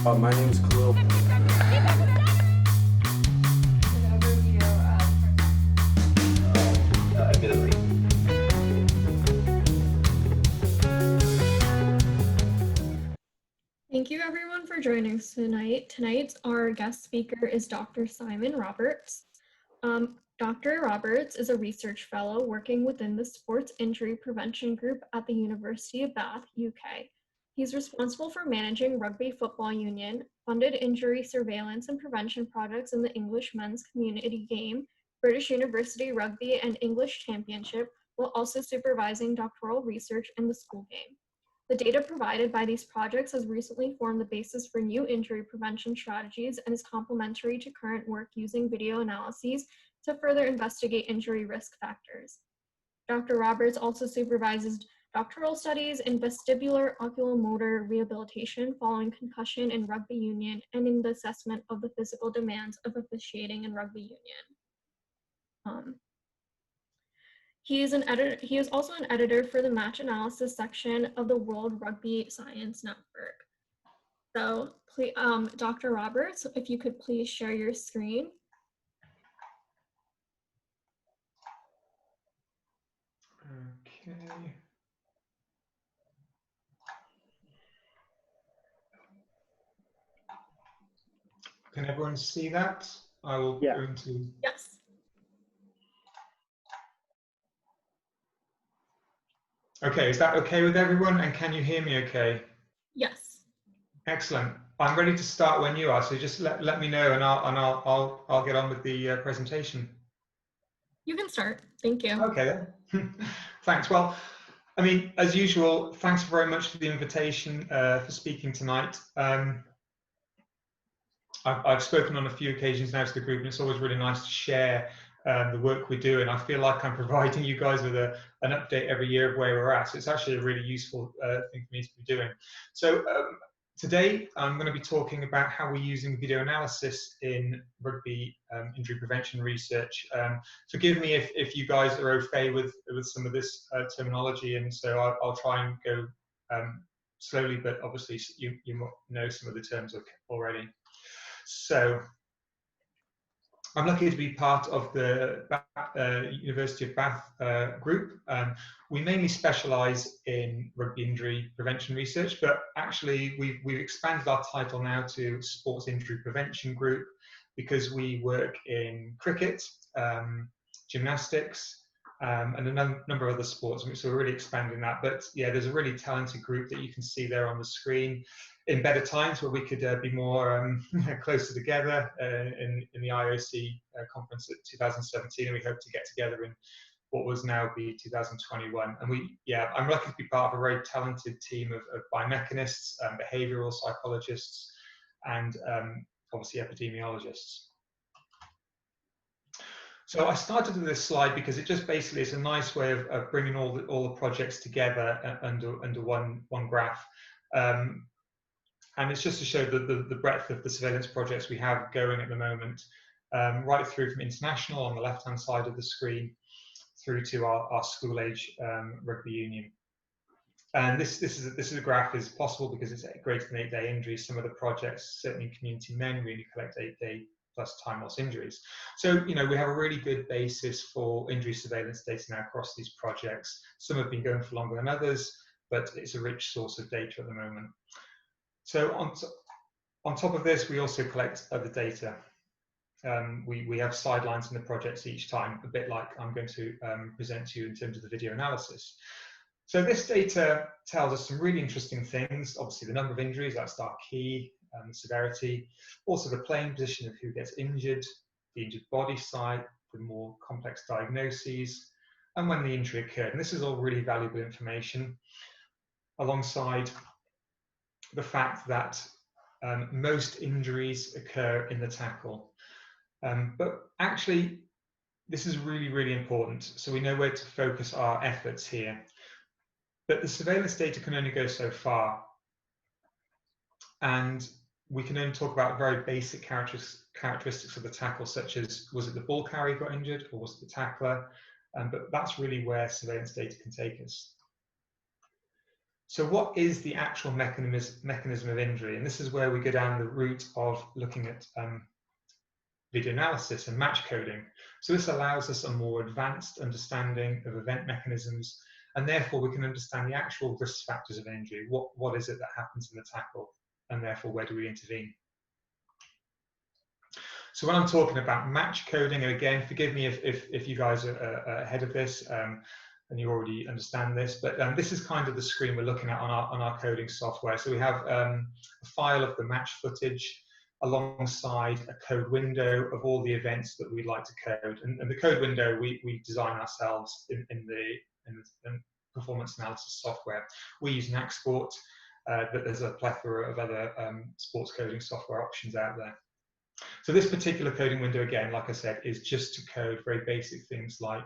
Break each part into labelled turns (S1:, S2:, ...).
S1: My name is Khalil.
S2: Admittedly.
S3: Thank you everyone for joining us tonight. Tonight's our guest speaker is Dr. Simon Roberts. Dr. Roberts is a research fellow working within the Sports Injury Prevention Group at the University of Bath, UK. He's responsible for managing Rugby Football Union, funded injury surveillance and prevention projects in the English men's community game, British University Rugby and English Championship, while also supervising doctoral research in the school game. The data provided by these projects has recently formed the basis for new injury prevention strategies and is complementary to current work using video analyses to further investigate injury risk factors. Dr. Roberts also supervises doctoral studies in vestibular oculomotor rehabilitation following concussion in rugby union and in the assessment of the physical demands of officiating in rugby union. He is also an editor for the match analysis section of the World Rugby Science Network. So, please, Dr. Roberts, if you could please share your screen.
S2: Okay. Can everyone see that? I will go into.
S3: Yes.
S2: Okay, is that okay with everyone? And can you hear me okay?
S3: Yes.
S2: Excellent. I'm ready to start when you are. So just let me know, and I'll get on with the presentation. You
S3: can start. Thank you.
S2: Okay then. Thanks. Well, I mean, as usual, thanks very much for the invitation for speaking tonight. I've spoken on a few occasions now to the group, and it's always really nice to share the work we do, and I feel like I'm providing you guys with an update every year of where we're at. So it's actually a really useful thing for me to be doing. So today I'm going to be talking about how we're using video analysis in rugby injury prevention research. Forgive me if you guys are okay with some of this terminology, and so I'll try and go slowly, but obviously you know some of the terms already. So I'm lucky to be part of the University of Bath group. We mainly specialise in rugby injury prevention research, but actually we've expanded our title now to Sports Injury Prevention Group because we work in cricket, gymnastics, and a number of other sports, so we're really expanding that. But yeah, there's a really talented group that you can see there on the screen. In better times where we could be more closer together in the IOC conference at 2017, and we hope to get together in what was now be 2021. And I'm lucky to be part of a very talented team of biomechanists, behavioural psychologists, and obviously epidemiologists. So I started with this slide because it just basically is a nice way of bringing all the projects together under one graph. And it's just to show the breadth of the surveillance projects we have going at the moment, right through from international on the left-hand side of the screen, through to our school-age rugby union. And this is a graph is possible because it's greater than 8-day injuries. Some of the projects, certainly in community men, really collect 8-day plus time loss injuries. So, you know, we have a really good basis for injury surveillance data now across these projects. Some have been going for longer than others, but it's a rich source of data at the moment. So on top of this, we also collect other data. We have sidelines in the projects each time, a bit like I'm going to present to you in terms of the video analysis. So this data tells us some really interesting things. Obviously, the number of injuries, that's our key, the severity, also the playing position of who gets injured, the injured body site, the more complex diagnoses, and when the injury occurred. And this is all really valuable information, alongside the fact that most injuries occur in the tackle. But actually, this is really, really important. So we know where to focus our efforts here. But the surveillance data can only go so far. And we can only talk about very basic characteristics of the tackle, such as, was it the ball carrier got injured or was it the tackler? But that's really where surveillance data can take us. So what is the actual mechanism of injury? And this is where we go down the route of looking at video analysis and match coding. So this allows us a more advanced understanding of event mechanisms, and therefore we can understand the actual risk factors of injury. What is it that happens in the tackle, and therefore where do we intervene? So when I'm talking about match coding, and again, forgive me if you guys are ahead of this and you already understand this, but this is kind of the screen we're looking at on our coding software. So we have a file of the match footage alongside a code window of all the events that we'd like to code. And the code window we design ourselves in the performance analysis software. We use Naxport, but there's a plethora of other sports coding software options out there. So this particular coding window, again, like I said, is just to code very basic things like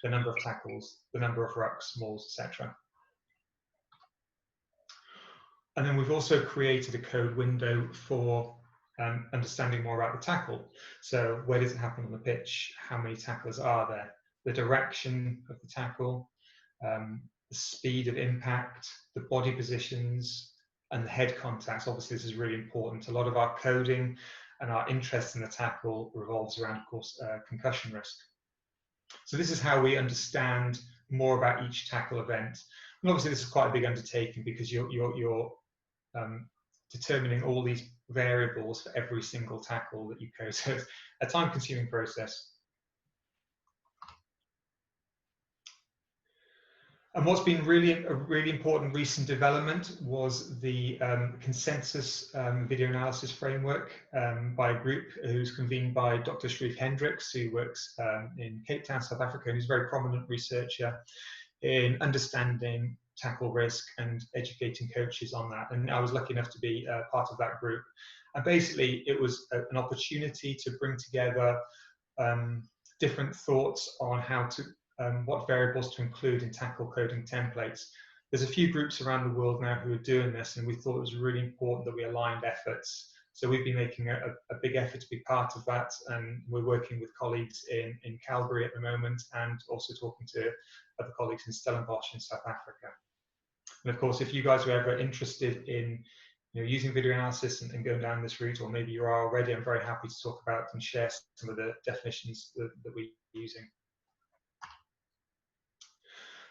S2: the number of tackles, the number of rucks, mauls, etc. And then we've also created a code window for understanding more about the tackle. So where does it happen on the pitch? How many tacklers are there? The direction of the tackle, the speed of impact, the body positions, and the head contacts. Obviously, this is really important. A lot of our coding and our interest in the tackle revolves around, of course, concussion risk. So this is how we understand more about each tackle event. And obviously, this is quite a big undertaking because you're determining all these variables for every single tackle that you code. So it's a time-consuming process. And what's been a really important recent development was the consensus video analysis framework by a group who's convened by Dr. Shreve Hendricks, who works in Cape Town, South Africa, and who's a very prominent researcher in understanding tackle risk and educating coaches on that. And I was lucky enough to be part of that group. And basically, it was an opportunity to bring together different thoughts on how to what variables to include in tackle coding templates. There's a few groups around the world now who are doing this, and we thought it was really important that we aligned efforts. So we've been making a big effort to be part of that, and we're working with colleagues in Calgary at the moment, and also talking to other colleagues in Stellenbosch in South Africa. And of course, if you guys are ever interested in using video analysis and going down this route, or maybe you are already, I'm very happy to talk about and share some of the definitions that we're using.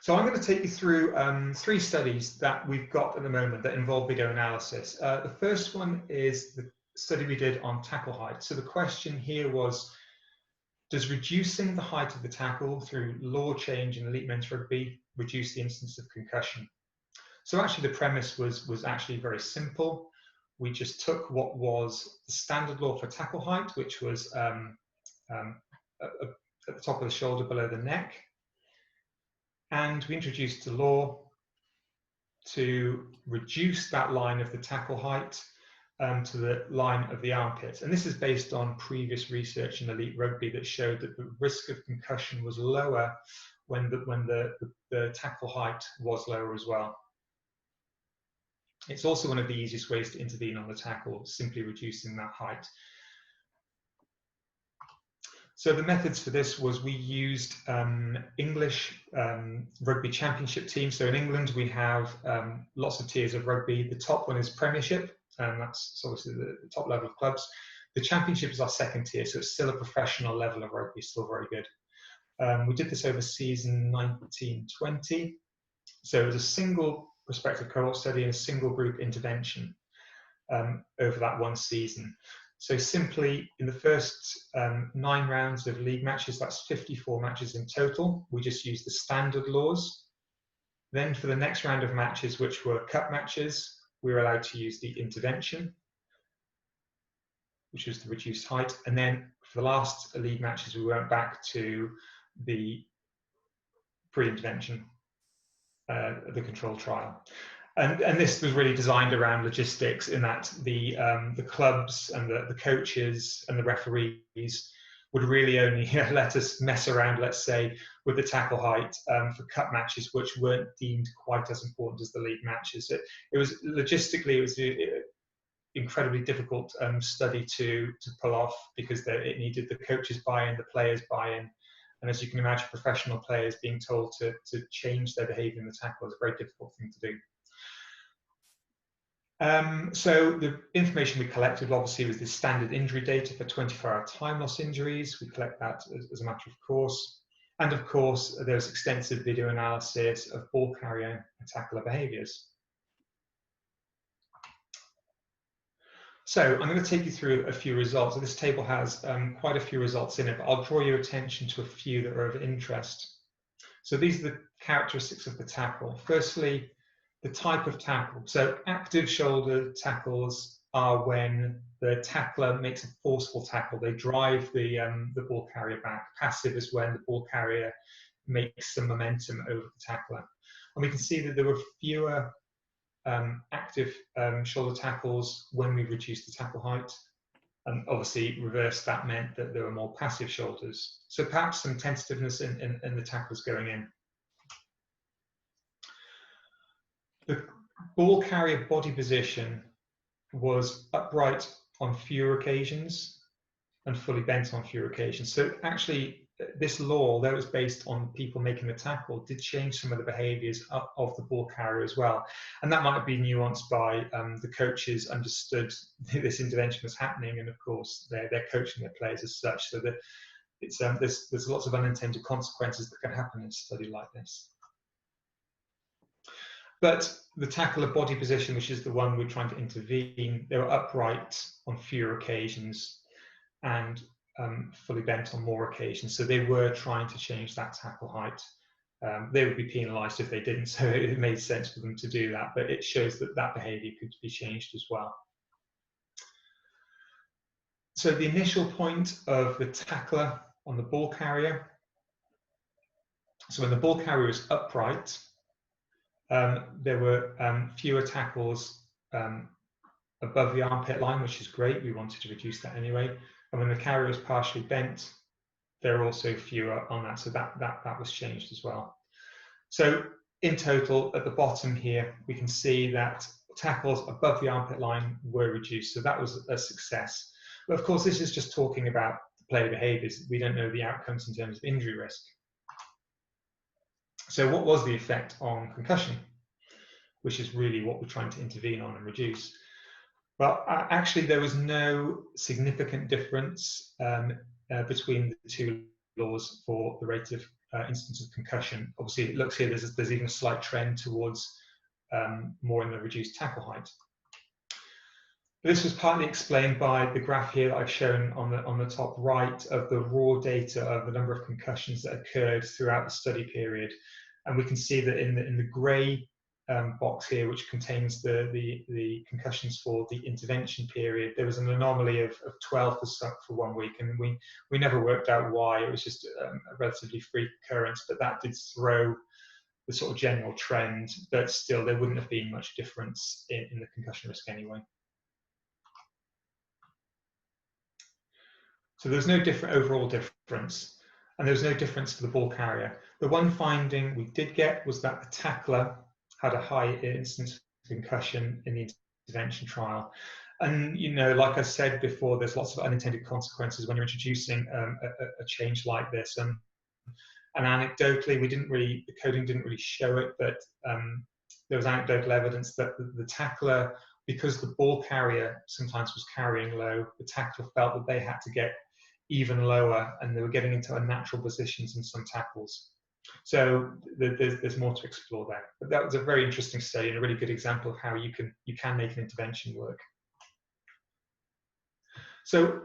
S2: So I'm going to take you through 3 studies that we've got at the moment that involve video analysis. The first one is the study we did on tackle height. So the question here was, does reducing the height of the tackle through law change in elite men's rugby reduce the incidence of concussion? So actually the premise was actually very simple. We just took what was the standard law for tackle height, which was at the top of the shoulder below the neck, and we introduced a law to reduce that line of the tackle height to the line of the armpit. And this is based on previous research in elite rugby that showed that the risk of concussion was lower when the tackle height was lower as well. It's also one of the easiest ways to intervene on the tackle, simply reducing that height. So the methods for this was we used English rugby championship teams. So in England, we have lots of tiers of rugby. The top one is Premiership, and that's obviously the top level of clubs. The Championship is our second tier, so it's still a professional level of rugby, still very good. We did this over season 1920. So it was a single prospective cohort study and a single group intervention over that one season. So simply, in the first 9 rounds of league matches, that's 54 matches in total, we just used the standard laws. Then for the next round of matches, which were cup matches, we were allowed to use the intervention, which was the reduced height. And then for the last league matches, we went back to the pre-intervention, the control trial. And this was really designed around logistics, in that the clubs and the coaches and the referees would really only let us mess around, let's say, with the tackle height for cup matches, which weren't deemed quite as important as the league matches. It was logistically, it was an incredibly difficult study to pull off, because it needed the coaches' buy-in, the players' buy-in. And as you can imagine, professional players being told to change their behaviour in the tackle is a very difficult thing to do. So the information we collected obviously was the standard injury data for 24-hour time loss injuries. We collect that as a matter of course. And of course, there's extensive video analysis of ball carrier and tackler behaviours. So I'm going to take you through a few results. So this table has quite a few results in it, but I'll draw your attention to a few that are of interest. So these are the characteristics of the tackle. Firstly, the type of tackle. So active shoulder tackles are when the tackler makes a forceful tackle. They drive the ball carrier back. Passive is when the ball carrier makes some momentum over the tackler. And we can see that there were fewer active shoulder tackles when we reduced the tackle height. And obviously, reverse, that meant that there were more passive shoulders. So perhaps some tentativeness in the tackles going in. The ball carrier body position was upright on fewer occasions and fully bent on fewer occasions. So actually, this law, although it was based on people making the tackle, did change some of the behaviours of the ball carrier as well. And that might have been nuanced by the coaches understood this intervention was happening, and of course they're coaching their players as such. So that it's there's lots of unintended consequences that can happen in a study like this. But the tackler body position, which is the one we're trying to intervene, they were upright on fewer occasions and fully bent on more occasions. So they were trying to change that tackle height. They would be penalised if they didn't, so it made sense for them to do that, but it shows that that behaviour could be changed as well. So the initial point of the tackler on the ball carrier, so when the ball carrier was upright, there were fewer tackles above the armpit line, which is great. We wanted to reduce that anyway. And when the carrier was partially bent, there are also fewer on that. So that was changed as well. So in total, at the bottom here, we can see that tackles above the armpit line were reduced. So that was a success. But of course, this is just talking about the player behaviours. We don't know the outcomes in terms of injury risk. So what was the effect on concussion, which is really what we're trying to intervene on and reduce? Well, actually, there was no significant difference between the two laws for the rate of incidence of concussion. Obviously, it looks here there's even a slight trend towards more in the reduced tackle height. This was partly explained by the graph here that I've shown on the top right of the raw data of the number of concussions that occurred throughout the study period. And we can see that in the grey box here, which contains the concussions for the intervention period, there was an anomaly of 12% for 1 week, and we never worked out why. It was just a relatively free occurrence, but that did throw the sort of general trend, but still there wouldn't have been much difference in the concussion risk anyway. So there's no overall difference, and there was no difference for the ball carrier. The one finding we did get was that the tackler had a high incidence of concussion in the intervention trial. And, you know, like I said before, there's lots of unintended consequences when you're introducing a change like this. And anecdotally, the coding didn't really show it, but there was anecdotal evidence that the tackler, because the ball carrier sometimes was carrying low, the tackler felt that they had to get even lower, and they were getting into unnatural positions in some tackles. So there's more to explore there. But that was a very interesting study and a really good example of how you can make an intervention work. So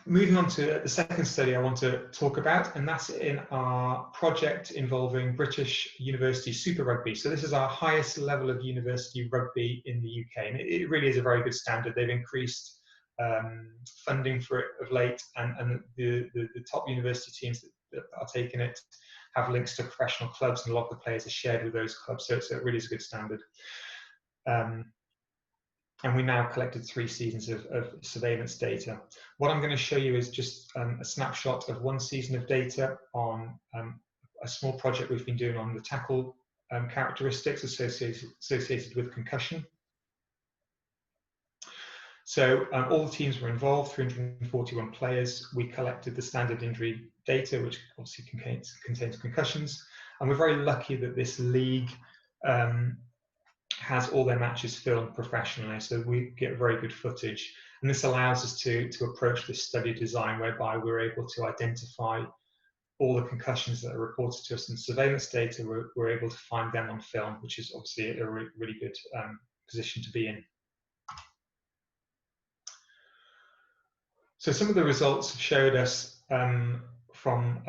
S2: moving on to the second study I want to talk about, and that's in our project involving British University Super Rugby. So this is our highest level of university rugby in the UK, and it really is a very good standard. They've increased funding for it of late, and the top university teams that are taking it have links to professional clubs, and a lot of the players are shared with those clubs, so it really is a good standard. And we now collected 3 seasons of surveillance data. What I'm going to show you is just a snapshot of 1 season of data on a small project we've been doing on the tackle characteristics associated with concussion. So all the teams were involved, 341 players. We collected the standard injury data, which obviously contains concussions. And we're very lucky that this league has all their matches filmed professionally, so we get very good footage. And this allows us to approach this study design whereby we're able to identify all the concussions that are reported to us in surveillance data. We're able to find them on film, which is obviously a really good position to be in. So some of the results have showed us from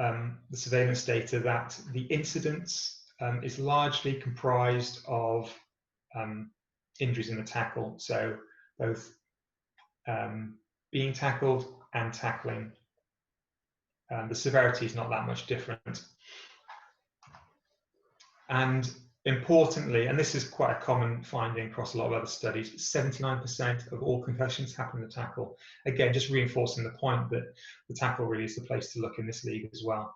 S2: the surveillance data that the incidence is largely comprised of injuries in the tackle, so both being tackled and tackling. The severity is not that much different. And importantly, and this is quite a common finding across a lot of other studies, 79% of all concussions happen in the tackle. Again, just reinforcing the point that the tackle really is the place to look in this league as well.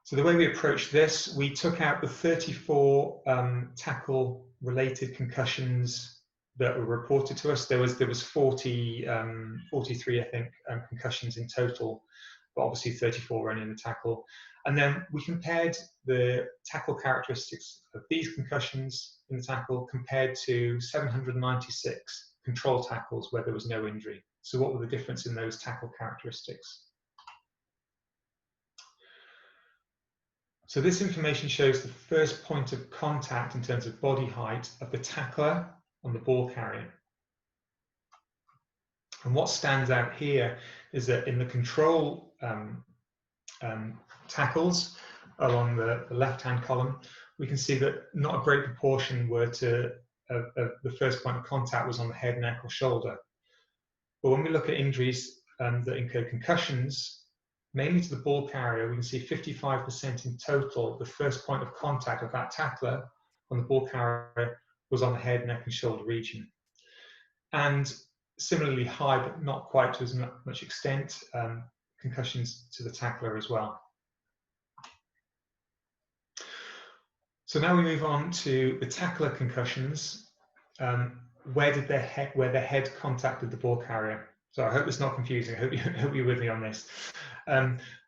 S2: So the way we approached this, we took out the 34 tackle-related concussions that were reported to us. There was 43, I think, concussions in total, but obviously 34 were only in the tackle. And then we compared the tackle characteristics of these concussions in the tackle compared to 796 control tackles where there was no injury. So what were the difference in those tackle characteristics? So this information shows the first point of contact in terms of body height of the tackler on the ball carrier. And what stands out here is that in the control tackles along the left-hand column, we can see that not a great proportion were to the first point of contact was on the head, neck, or shoulder. But when we look at injuries that incur concussions, mainly to the ball carrier, we can see 55% in total. The first point of contact of that tackler on the ball carrier was on the head, neck, and shoulder region. And similarly high, but not quite to as much extent, concussions to the tackler as well. So now we move on to the tackler concussions. Where their head contacted the ball carrier. So I hope it's not confusing. I hope you're with me on this.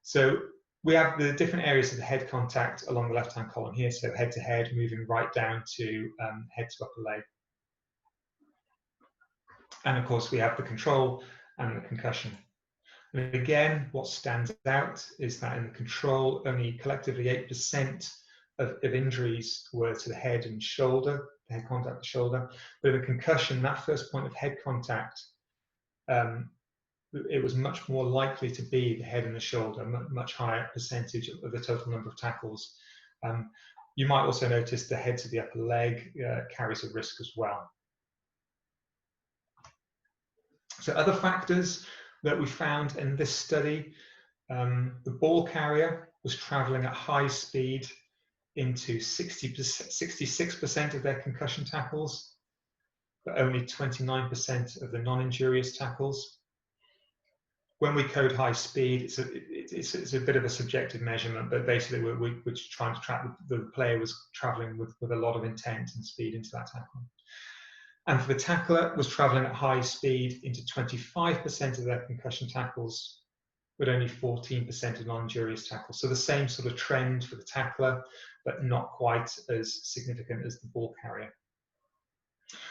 S2: So we have the different areas of the head contact along the left-hand column here. So head to head, moving right down to head to upper leg. And of course, we have the control and the concussion. And again, what stands out is that in the control, only collectively 8% of injuries were to the head and shoulder, the head contact and shoulder. But in the concussion, that first point of head contact, it was much more likely to be the head and the shoulder, much higher percentage of the total number of tackles. You might also notice the head to the upper leg carries a risk as well. So other factors that we found in this study, the ball carrier was traveling at high speed into 66% of their concussion tackles, but only 29% of the non-injurious tackles. When we code high speed, it's a bit of a subjective measurement, but basically we're trying to track the player was traveling with a lot of intent and speed into that tackle. And for the tackler, was traveling at high speed into 25% of their concussion tackles, but only 14% of non-injurious tackles. So the same sort of trend for the tackler, but not quite as significant as the ball carrier.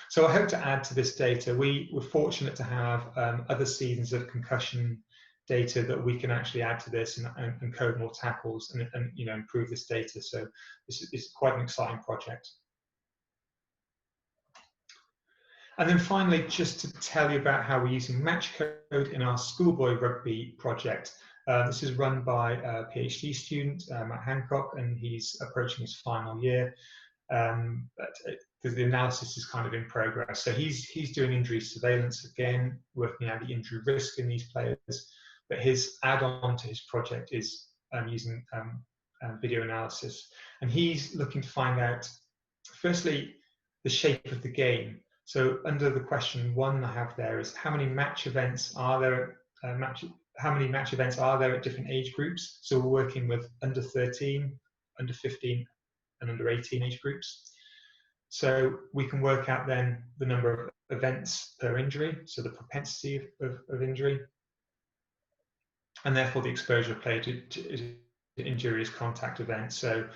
S2: So I hope to add to this data. We were fortunate to have other seasons of concussion data that we can actually add to this and code more tackles and improve this data. So this is quite an exciting project. And then finally, just to tell you about how we're using match code in our schoolboy rugby project. This is run by a PhD student, Matt Hancock, and he's approaching his final year. But the analysis is kind of in progress. So he's doing injury surveillance again, working out the injury risk in these players. But his add-on to his project is using video analysis. And he's looking to find out, firstly, the shape of the game. So under the question 1 I have there is how many match events are there? How many match events are there at different age groups? So we're working with under 13, under 15, and under 18 age groups. So we can work out then the number of events per injury, so the propensity of injury, and therefore the exposure of play to injurious contact events. So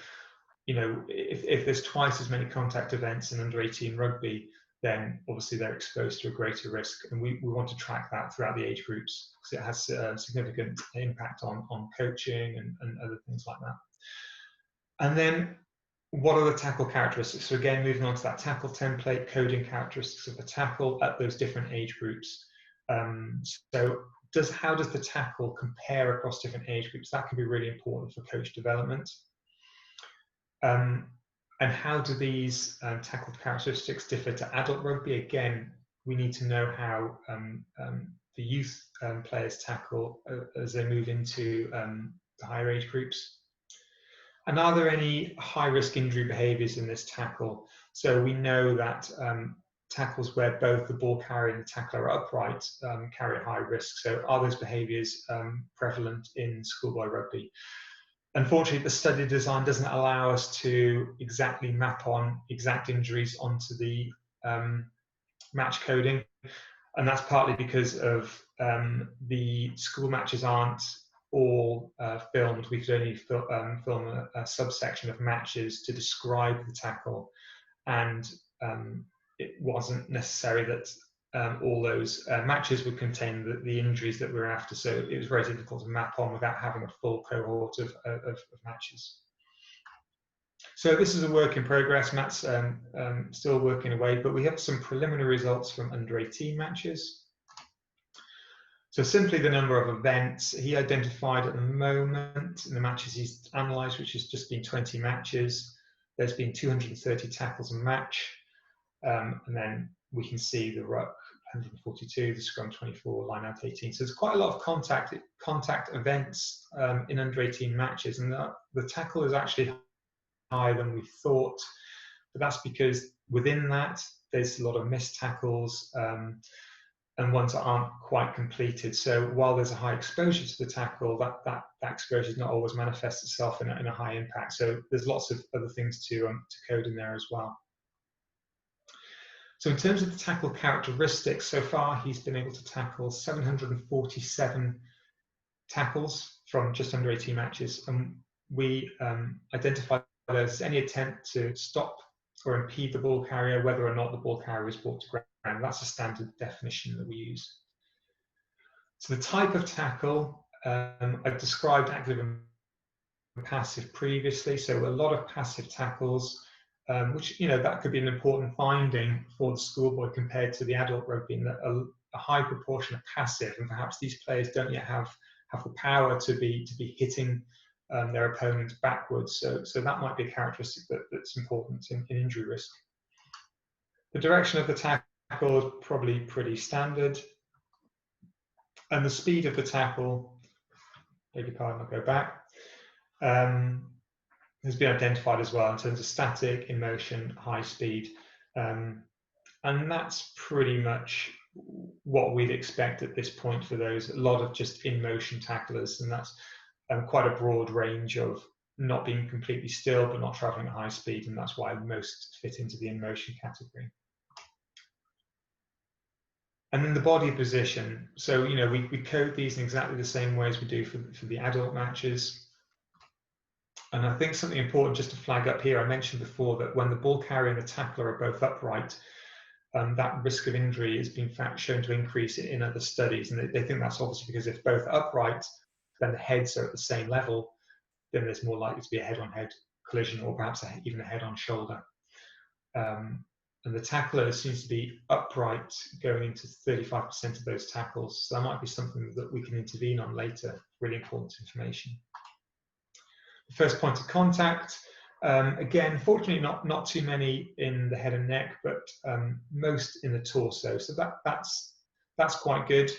S2: if there's twice as many contact events in under 18 rugby, then obviously they're exposed to a greater risk. And we want to track that throughout the age groups because it has a significant impact on coaching and other things like that. And then what are the tackle characteristics? So again, moving on to that tackle template, coding characteristics of the tackle at those different age groups. So how does the tackle compare across different age groups? That can be really important for coach development. And how do these tackle characteristics differ to adult rugby? Again, we need to know how the youth players tackle as they move into the higher age groups. And are there any high-risk injury behaviours in this tackle? So we know that tackles where both the ball carrier and the tackler are upright carry a high risk. So are those behaviours prevalent in schoolboy rugby? Unfortunately, the study design doesn't allow us to exactly map on exact injuries onto the match coding. And that's partly because of the school matches aren't all filmed. We could only film a subsection of matches to describe the tackle. And it wasn't necessary that all those matches would contain the injuries that we were after. So it was very difficult to map on without having a full cohort of matches. So this is a work in progress. Matt's still working away, but we have some preliminary results from under 18 matches. So simply the number of events he identified at the moment in the matches he's analysed, which has just been 20 matches. There's been 230 tackles a match. And then we can see the ruck 142, the scrum 24, line out 18. So there's quite a lot of contact events in under 18 matches, and the tackle is actually higher than we thought. But that's because within that there's a lot of missed tackles and ones that aren't quite completed. So while there's a high exposure to the tackle, that exposure does not always manifest itself in a high impact. So there's lots of other things to code in there as well. So in terms of the tackle characteristics, so far he's been able to tackle 747 tackles from just under 18 matches. And we identified those as any attempt to stop or impede the ball carrier, whether or not the ball carrier is brought to ground. That's a standard definition that we use. So the type of tackle, I've described active and passive previously. So a lot of passive tackles, which, that could be an important finding for the schoolboy compared to the adult rugby, in that a high proportion of passive, and perhaps these players don't yet have the power to be hitting their opponents backwards. So that might be a characteristic that's important in injury risk. The direction of the tackle is probably pretty standard. And the speed of the tackle, beg your pardon, I'll go back, has been identified as well in terms of static, in motion, high speed. And that's pretty much what we'd expect at this point for those. A lot of just in motion tacklers, and that's quite a broad range of not being completely still but not traveling at high speed, and that's why most fit into the in motion category. And then the body position. So, we code these in exactly the same way as we do for the adult matches. And I think something important just to flag up here, I mentioned before that when the ball carrier and the tackler are both upright, that risk of injury has been shown to increase in other studies. And they think that's obviously because if both upright, then the heads are at the same level, then there's more likely to be a head-on-head collision, or perhaps even a head-on shoulder. And the tackler seems to be upright going into 35% of those tackles. So that might be something that we can intervene on later, really important information. The first point of contact, again, fortunately not too many in the head and neck, but most in the torso. So that's quite good.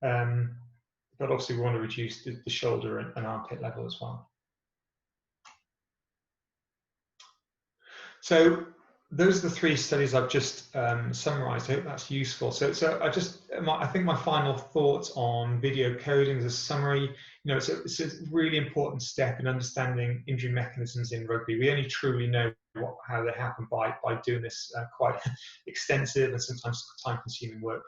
S2: But obviously we want to reduce the shoulder and armpit level as well. So those are the three studies I've just summarized. I hope that's useful. So I think my final thoughts on video coding as a summary, it's a really important step in understanding injury mechanisms in rugby. We only truly know how they happen by doing this quite extensive and sometimes time-consuming work.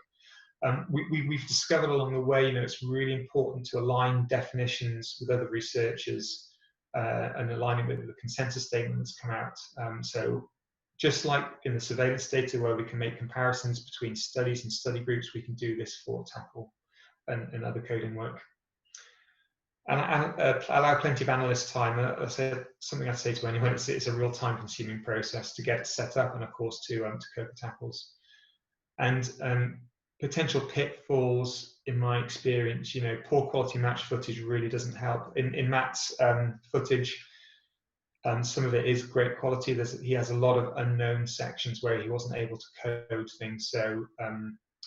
S2: We've discovered along the way, it's really important to align definitions with other researchers and aligning with the consensus statement that's come out. So just like in the surveillance data where we can make comparisons between studies and study groups, we can do this for tackle and other coding work. And allow plenty of analyst time. I said something I'd say to anyone: it's a real time-consuming process to get set up, and of course to code the tackles. And potential pitfalls, in my experience, you know, poor quality match footage really doesn't help. In Matt's footage, some of it is great quality. He has a lot of unknown sections where he wasn't able to code things. So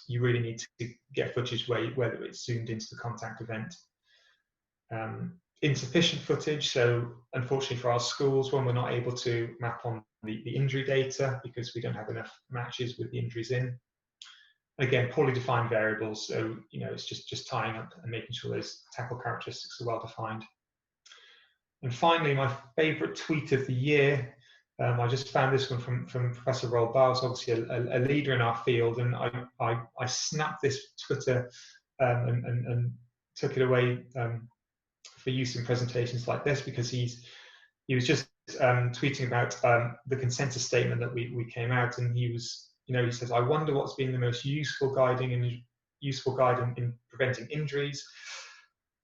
S2: you really need to get footage where it's zoomed into the contact event. Insufficient footage. So unfortunately for our schools, when we're not able to map on the injury data because we don't have enough matches with the injuries in. Again, poorly defined variables. So, you know, it's just tying up and making sure those tackle characteristics are well defined. And finally, my favorite tweet of the year, I just found this one from Professor Roald Dahl, obviously a leader in our field, and I snapped this Twitter and took it away for use in presentations like this, because he was just tweeting about the consensus statement that we came out, and he was, you know, he says, I wonder what's been the most useful guide in preventing injuries.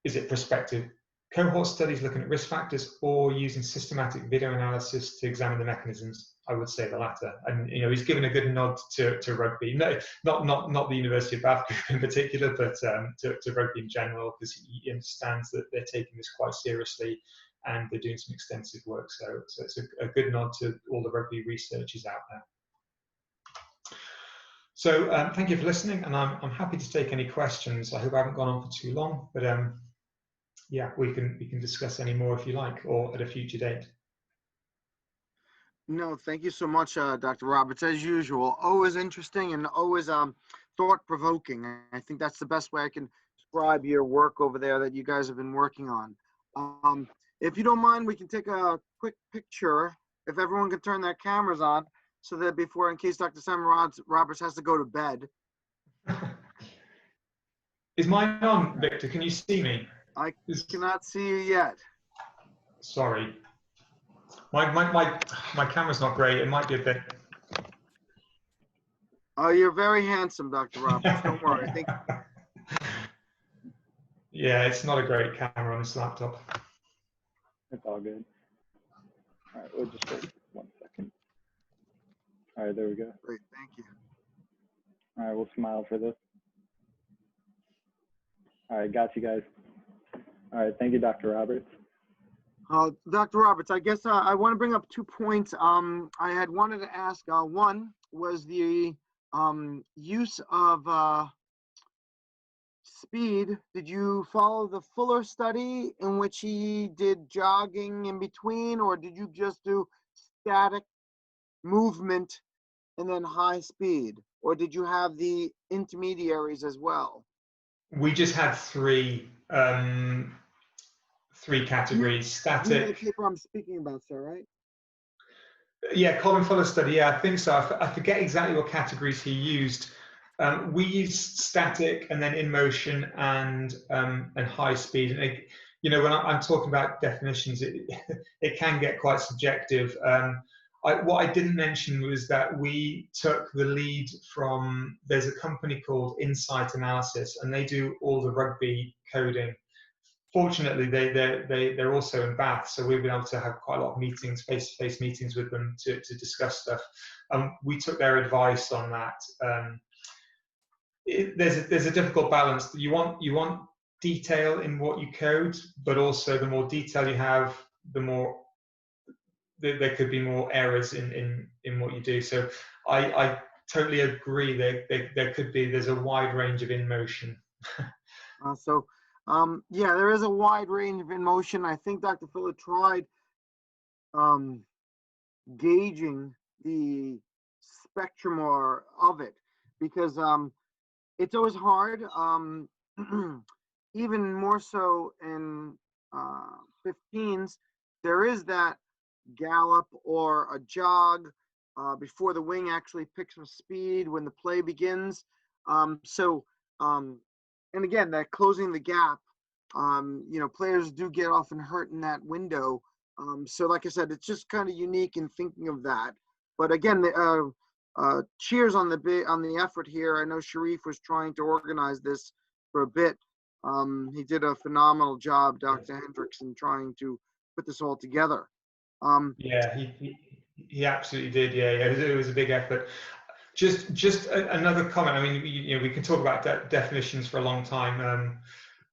S2: Is it prospective cohort studies looking at risk factors, or using systematic video analysis to examine the mechanisms? I would say the latter. And you know, he's given a good nod to rugby. No, not the University of Bath group in particular, but to rugby in general, because he understands that they're taking this quite seriously and they're doing some extensive work. So it's a good nod to all the rugby researchers out there. So thank you for listening, and I'm happy to take any questions. I hope I haven't gone on for too long, but yeah, we can discuss any more if you like, or at a future date.
S1: No, thank you so much, Dr. Roberts. As usual, always interesting and always thought-provoking. I think that's the best way I can describe your work over there that you guys have been working on. If you don't mind, we can take a quick picture, if everyone can turn their cameras on, so that before, in case Dr. Simon Roberts has to go to bed.
S2: Is mine on, Victor? Can you see me?
S1: I cannot see you yet.
S2: Sorry. My camera's not great. It might be a bit.
S1: Oh, you're very handsome, Dr. Roberts. Don't worry. I think.
S2: Yeah, it's not a great camera on this laptop.
S4: It's all good. All right, we'll just wait 1 second. All right, there we go.
S1: Great, thank you.
S4: All right, we'll smile for this. All right, got you guys. All right, thank you, Dr. Roberts.
S1: Dr. Roberts, I guess I want to bring up 2 points. I had wanted to ask, one was the use of speed. Did you follow the Fuller study in which he did jogging in between, or did you just do static movement and then high speed, or did you have the intermediaries as well?
S2: We just had three categories. Static.
S1: You know the paper I'm speaking about, sir, right?
S2: Yeah, Colin Fuller study. Yeah, I think so. I forget exactly what categories he used. We used static, and then in motion, and high speed. And you know, when I'm talking about definitions, it can get quite subjective. What I didn't mention was that we took the lead from, there's a company called Insight Analysis, and they do all the rugby coding. Fortunately, they're also in Bath, so we've been able to have quite a lot of meetings, face-to-face meetings with them to discuss stuff. We took their advice on that. There's a difficult balance. You want detail in what you code, but also the more detail you have, the more there could be more errors in what you do. So I totally agree. There's a wide range of in motion.
S1: Yeah, there is a wide range of in motion. I think Dr. Fuller tried gauging the spectrum of it, because it's always hard, even more so in 15s. There is that gallop or a jog before the wing actually picks up speed when the play begins. And again, that closing the gap you know, players do get often hurt in that window. So like I said, it's just kind of unique in thinking of that. But again, cheers on the effort here. I know Sharif was trying to organize this for a bit. He did a phenomenal job, Dr. Hendrickson, trying to put this all together.
S2: Yeah, he absolutely did. Yeah, it was a big effort. Just another comment. I mean, you know, we can talk about definitions for a long time.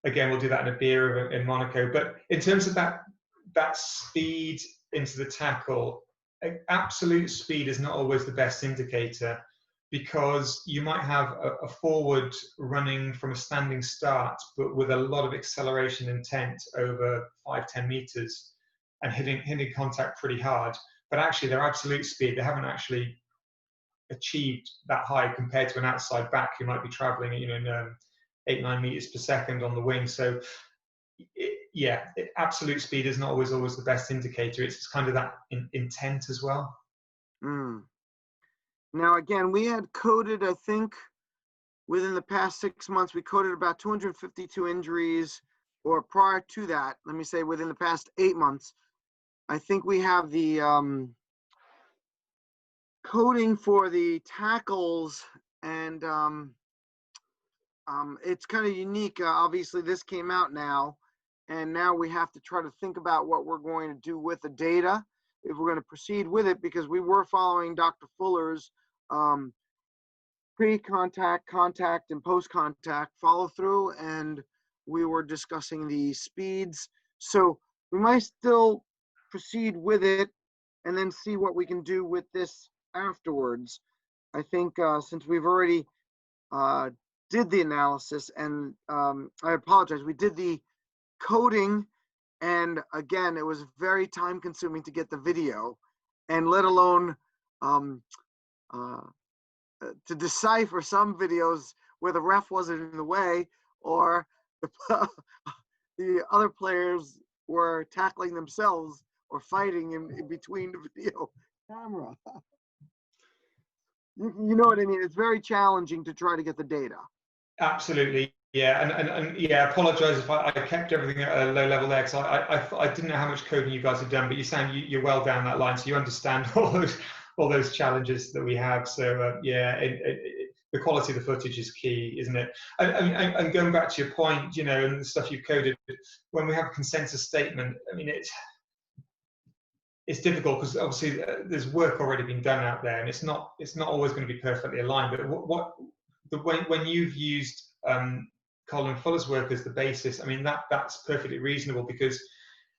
S2: Again, we'll do that in a beer in Monaco. But in terms of that speed into the tackle, absolute speed is not always the best indicator, because you might have a forward running from a standing start, but with a lot of acceleration intent over 5-10 meters and hitting contact pretty hard. But actually, their absolute speed, they haven't actually achieved that high compared to an outside back who might be traveling, you know, in 8-9 meters per second on the wing. So absolute speed is not always the best indicator. It's kind of that intent as well.
S1: Now again, we had coded, I think within the past 6 months, we coded about 252 injuries, or prior to that, let me say within the past 8 months, I think we have the coding for the tackles, and it's kind of unique. Obviously, this came out now, and now we have to try to think about what we're going to do with the data, if we're going to proceed with it, because we were following Dr. Fuller's pre-contact, contact, and post-contact follow-through, and we were discussing the speeds. So we might still proceed with it and then see what we can do with this afterwards. I think since we've already did the analysis, and I apologize, we did the coding, and again, it was very time consuming to get the video, and let alone to decipher some videos where the ref wasn't in the way, or the other players were tackling themselves or fighting in between the video camera. You know what I mean? It's very challenging to try to get the data.
S2: Absolutely, yeah, and yeah, I apologise if I kept everything at a low level there, because I didn't know how much coding you guys have done, but you sound you're well down that line, so you understand all those challenges that we have. So yeah, the quality of the footage is key, isn't it? And going back to your point, you know, and the stuff you've coded, when we have a consensus statement, I mean, it's difficult because obviously there's work already been done out there, and it's not always going to be perfectly aligned. But when you've used Colin Fuller's work as the basis, I mean, that's perfectly reasonable, because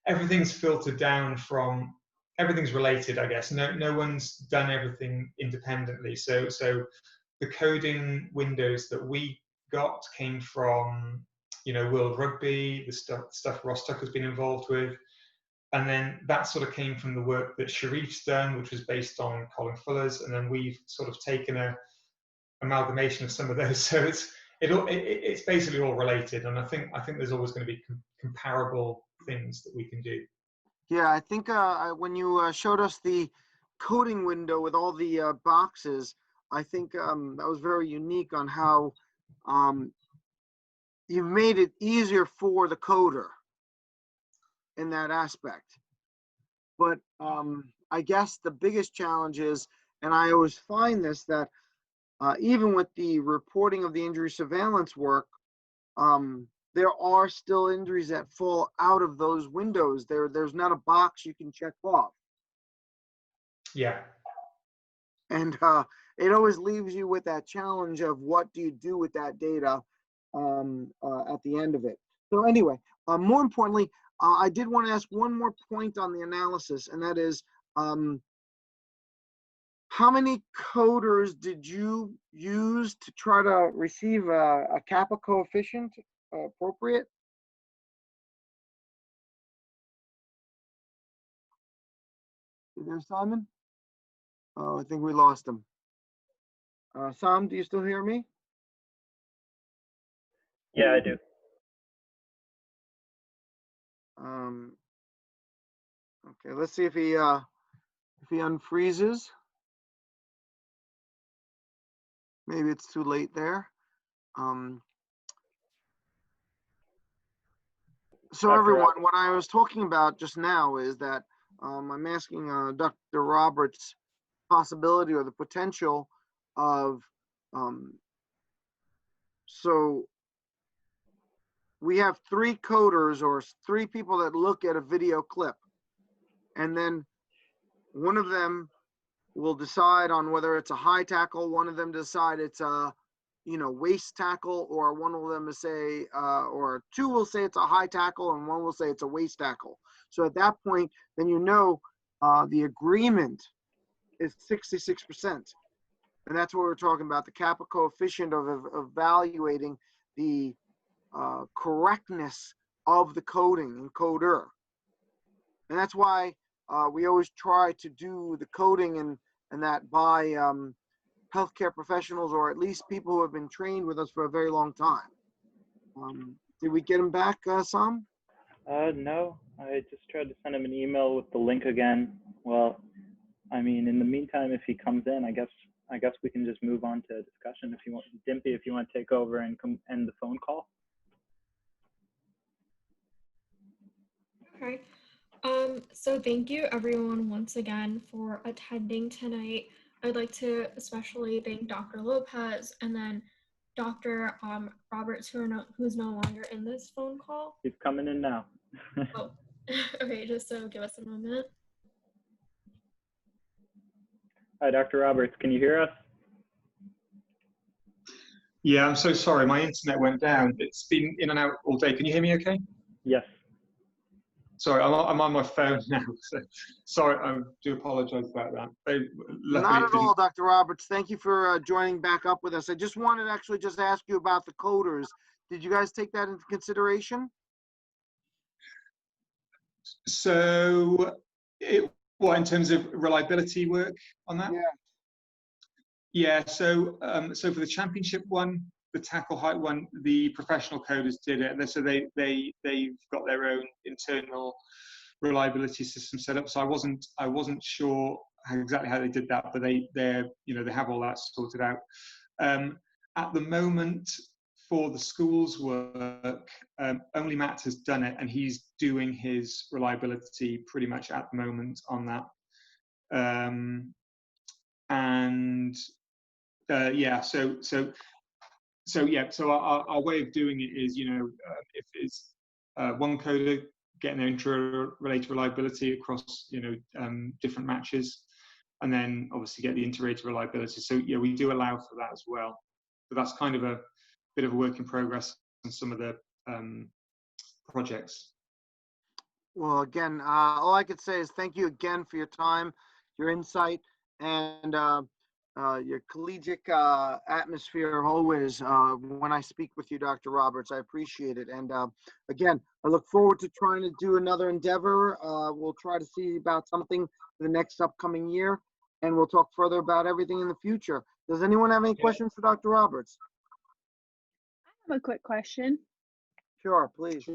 S2: everything's filtered down from, everything's related, I guess. No one's done everything independently. So the coding windows that we got came from, you know, World Rugby, the stuff Ross Tucker's been involved with. And then that sort of came from the work that Sharif's done, which was based on Colin Fuller's. And then we've sort of taken a amalgamation of some of those. So it's basically all related. And I think there's always going to be comparable things that we can do.
S1: Yeah, I think when you showed us the coding window with all the boxes, I think that was very unique on how you've made it easier for the coder in that aspect. But I guess the biggest challenge is, and I always find this, that even with the reporting of the injury surveillance work, there are still injuries that fall out of those windows. There's not a box you can check off.
S2: Yeah.
S1: And it always leaves you with that challenge of what do you do with that data at the end of it. So anyway, more importantly, I did want to ask one more point on the analysis, and that is, how many coders did you use to try to receive a kappa coefficient appropriate? Is there Simon? Oh, I think we lost him. Sam, do you still hear me?
S5: Yeah, I do.
S1: Okay, let's see if he unfreezes. Maybe it's too late there. So everyone, what I was talking about just now is that I'm asking Dr. Roberts possibility or the potential of, so we have 3 coders or 3 people that look at a video clip, and then one of them will decide on whether it's a high tackle, one of them decide it's a, waist tackle, or one of them will say, or 2 will say it's a high tackle and 1 will say it's a waist tackle. So at that point, then the agreement is 66%. And that's what we're talking about, the kappa coefficient of evaluating the correctness of the coding and coder. And that's why we always try to do the coding and that by healthcare professionals, or at least people who have been trained with us for a very long time. Did we get him back, Sam?
S4: No, I just tried to send him an email with the link again. Well, I mean, in the meantime, if he comes in, I guess we can just move on to discussion. If you want, Dimpy, if you want to take over and end the phone call.
S3: Okay. So thank you everyone once again for attending tonight. I'd like to especially thank Dr. Lopez and then Dr. Roberts, who's no longer in this phone call.
S4: He's coming in now.
S3: Oh, okay, just so give us a moment.
S4: Hi, Dr. Roberts, can you hear us?
S2: Yeah, I'm so sorry. My internet went down. It's been in and out all day. Can you hear me okay?
S4: Yes.
S2: Sorry, I'm on my phone now. So, sorry, I do apologize about that.
S1: Not at all, Dr. Roberts. Thank you for joining back up with us. I just wanted to actually just ask you about the coders. Did you guys take that into consideration?
S2: So, in terms of reliability work on that?
S1: Yeah.
S2: Yeah, so for the championship one, the tackle height one, the professional coders did it, and so they've got their own internal reliability system set up. So I wasn't sure exactly how they did that, but they have all that sorted out. At the moment, for the schools work, only Matt has done it, and he's doing his reliability pretty much at the moment on that. So our way of doing it is, if it's one coder getting their intra-related reliability across, different matches, and then obviously get the inter-rated reliability. So yeah, we do allow for that as well. But that's kind of a bit of a work in progress on some of the projects.
S1: Well, again, all I could say is thank you again for your time, your insight, and your collegiate atmosphere always when I speak with you, Dr. Roberts. I appreciate it. And again, I look forward to trying to do another endeavor. We'll try to see about something for the next upcoming year, and we'll talk further about everything in the future. Does anyone have any questions for Dr. Roberts?
S5: I have a quick question.
S1: Sure, please.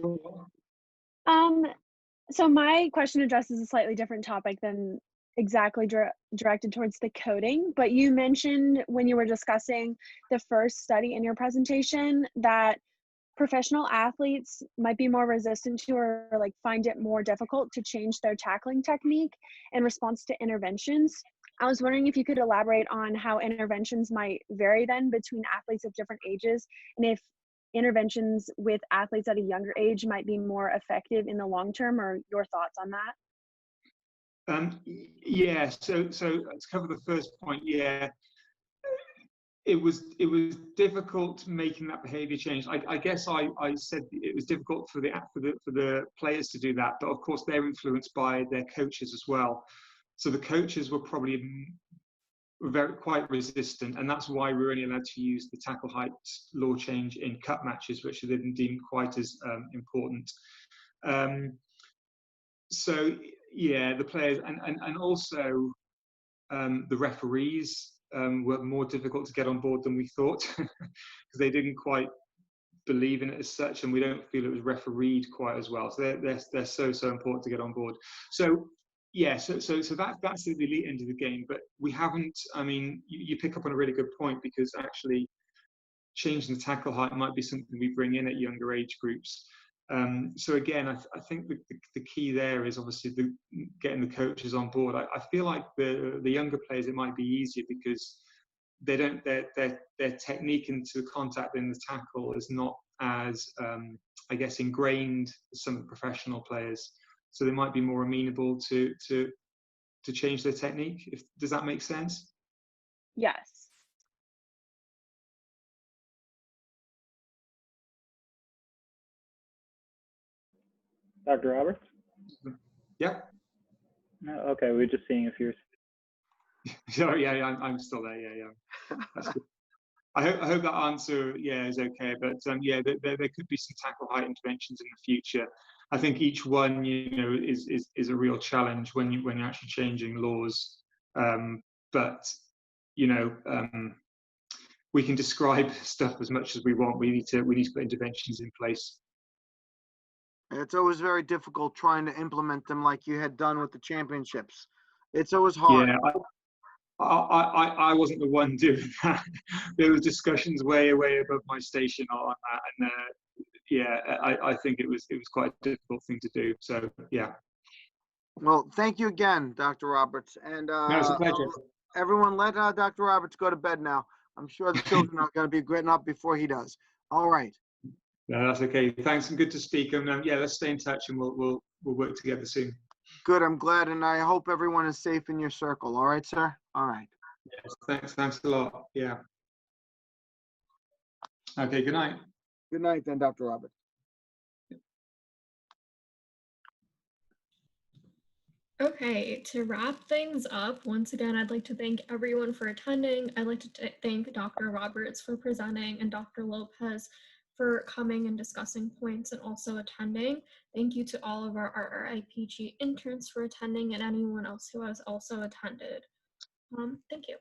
S5: So my question addresses a slightly different topic than exactly directed towards the coding, but you mentioned when you were discussing the first study in your presentation that professional athletes might be more resistant to, or like find it more difficult to change their tackling technique in response to interventions. I was wondering if you could elaborate on how interventions might vary then between athletes of different ages, and if interventions with athletes at a younger age might be more effective in the long term, or your thoughts on that?
S2: Yeah, so to cover the first point, yeah, it was difficult making that behavior change. I guess I said it was difficult for the players to do that, but of course they're influenced by their coaches as well. So the coaches were probably quite resistant, and that's why we're only allowed to use the tackle height law change in cup matches, which they didn't deem quite as important. So yeah, the players and also the referees were more difficult to get on board than we thought, because they didn't quite believe in it as such, and we don't feel it was refereed quite as well. So they're so important to get on board. So yeah, so that's the elite end of the game, but we haven't. I mean, you pick up on a really good point, because actually changing the tackle height might be something we bring in at younger age groups. So again, I think the key there is obviously getting the coaches on board. I feel like the younger players, it might be easier because they don't their technique into contact in the tackle is not as I guess ingrained as some of the professional players. So they might be more amenable to change their technique. Does that make sense?
S5: Yes.
S4: Dr. Roberts?
S2: Yeah.
S4: No, okay, we're just seeing if you're.
S2: Sorry, yeah, I'm still there. Yeah. That's good. I hope that answer, is okay. But yeah, there could be some tackle height interventions in the future. I think each one, is a real challenge when you're actually changing laws. But we can describe stuff as much as we want. We need to put interventions in place.
S1: It's always very difficult trying to implement them like you had done with the championships. It's always hard.
S2: Yeah, I wasn't the one doing that. There were discussions way above my station on that, and I think it was quite a difficult thing to do. So yeah.
S1: Well, thank you again, Dr. Roberts, and
S2: No, it's a pleasure.
S1: everyone, let Dr. Roberts go to bed now. I'm sure the children are going to be getting up before he does. All right.
S2: No, that's okay. Thanks, and good to speak. And let's stay in touch, and we'll work together soon.
S1: Good. I'm glad, and I hope everyone is safe in your circle. All right, sir. All right.
S2: Yes, thanks a lot. Yeah. Okay. Good night.
S1: Good night, then, Dr. Roberts.
S3: Okay, to wrap things up, once again, I'd like to thank everyone for attending. I'd like to thank Dr. Roberts for presenting and Dr. Lopez for coming and discussing points and also attending. Thank you to all of our RIPG interns for attending and anyone else who has also attended. Thank you.